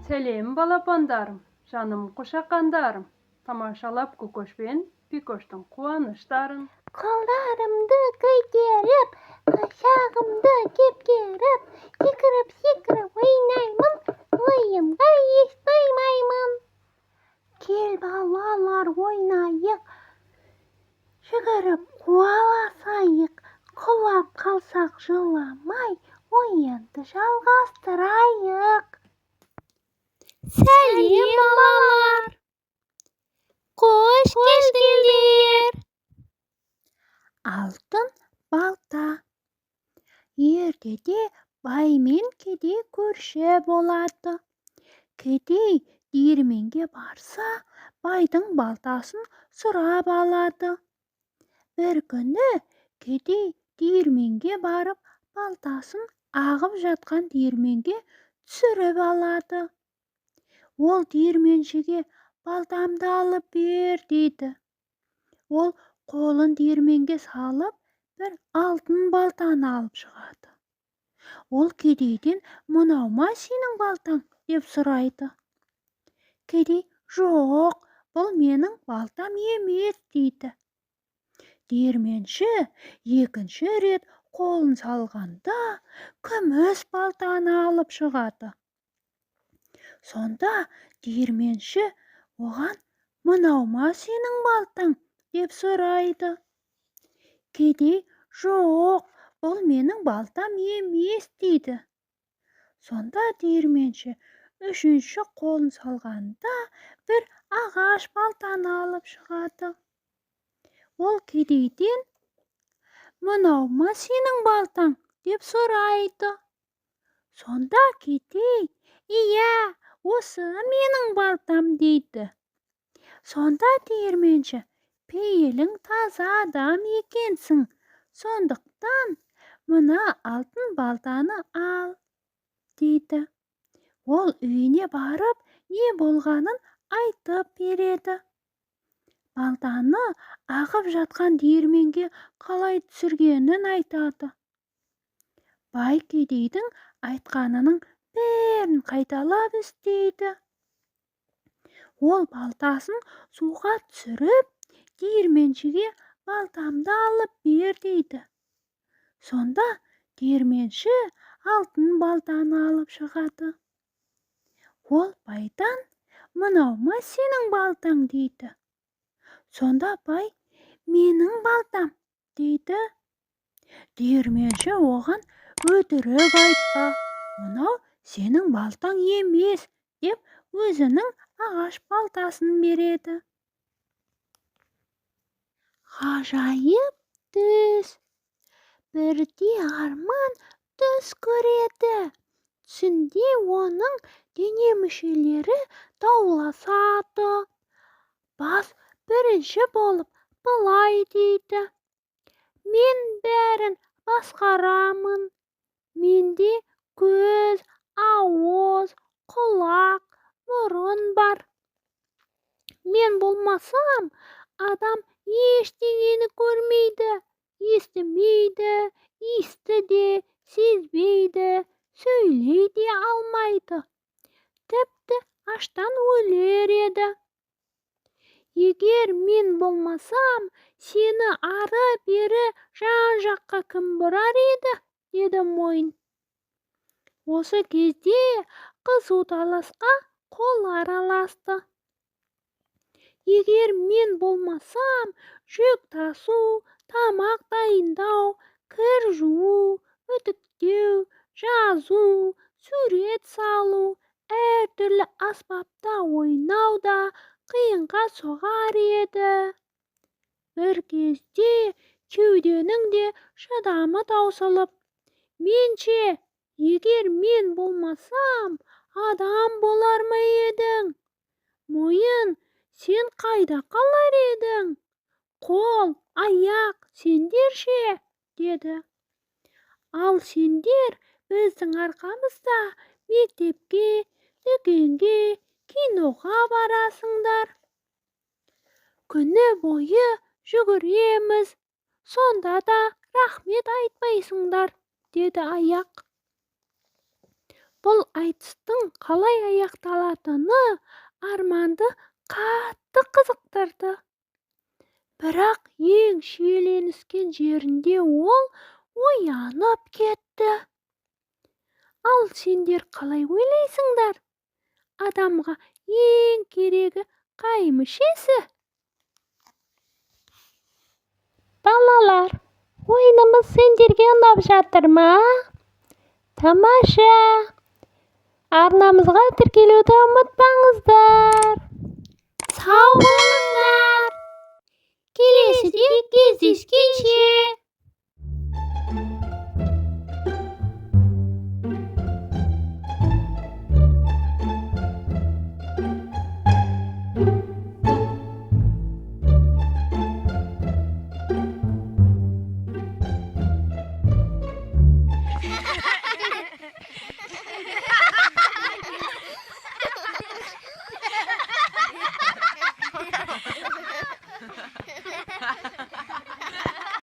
Selim balapandarım, canım kuşakandarım. Tamaşalap Kokoşben Pikoş'tun kuanışların. Kollarımdı kıygerip, kuşağımdı kepkerip, yıkırıp oynayman, oyunga hiç duymayman. Gel balalar oynayık, çıkarıp kovalasayık, kulap kalsak жыламай, oyundu жалғастырайық. Сәлем балалар! Қош келдіңдер! Алтын балта. Ертеде бай мен кедей көрші болады. Кедей диірменге барса, байдың балтасын сұрап алады. Bir күні кедей диірменге барып, балтасын ағып жатқан диірменге түсіріп алады. Ол диірменшіге балтамды алып бер дейді. Ол қолын диірменге салып, бір алтын балтаны алып шығады. Ол кедейден «Мынау ма сенің балтаң?» деп сұрайды. Кедей «Жоқ, бұл менің балтам емес» дейді. Диірменші екінші рет қолын салғанда күміс балтаны алып шығады. Сонда диірменші оған «Мынау ма сенің балтаң?» деп сұрайды. Кедей «Жоқ, бұл менің балтам емес» дейді. Сонда диірменші үшінші қолын салғанда бір ағаш балтаны алып шығады. Ол кедейден «Мынау ма сенің балтаң?» деп сұрайды. Сонда кедей «Иә, осы менің балтам» дейді. Сонда диірменші «Пейілің таза адам екенсің, сондықтан мына алтын балтаны ал» дейді. Ол үйіне барып, не болғанын айтып береді. Балтаны ағып жатқан диірменге қалай түсіргенін айтады. Бай кедейдің айтқанының бәрін қайталап істейді. Ол балтасын суға түсіріп, диірменшіге «Балтамды алып бер» дейді. Сонда диірменші алтын балтаны алып шығады. Ол байдан «Мынау ма сенің балтаң?» дейді. Сонда бай «Менің балтам» дейді. Диірменші оған «Өтірік айтпа, мынау сенің балтаң емес» деп өзінің ағаш балтасын береді. Ғажайып түс. Бірде Арман түс көреді. Түсінде оның дене мүшелері дауласады. Бас бірінші болып былай дейді: «Мен бәрін басқарамын. Менде көз, ауыз, құлақ, мұрын бар. Мен болмасам, адам ештеңені көрмейді, естімейді, иісті де сезбейді, сөйлей де алмайды. Тіпті аштан өлер еді. Егер мен болмасам, сені ары-бері жан-жаққа кім бұрар еді?» деді мойын. Осы кезде қызу таласқа қол араласты. Егер мен болмасам, жүк тасу, тамақ дайындау, кір жуу, үтіктеу, жазу, сурет салу, әртүрлі аспапта ойнау да қиынға соғар еді. Bir кезде кеуденің де шыдамы таусылып: «Менше, егер мен болмасам, адам болар ма едің?» мойын, сен қайда қалар едің? Қол, аяқ, сендер ше? Деді. Ал сендер біздің арқамызда мектепке, дүкенге, киноға барасыңдар. Күні бойы жүгіреміз, сонда да рахмет айтпайсыңдар, деді аяқ. Бұл айтыстың қалай аяқталатыны Арманды қатты қызықтырды. Бірақ ең шиеленіскен жерінде ол оянып кетті. Ал сендер қалай ойлайсыңдар? Адамға ең керегі қай мүшесі? Балалар, ойынымыз сендерге ұнап жатыр ма? Тамаша! Арнамызға тіркелуді ұмытпаңыздар.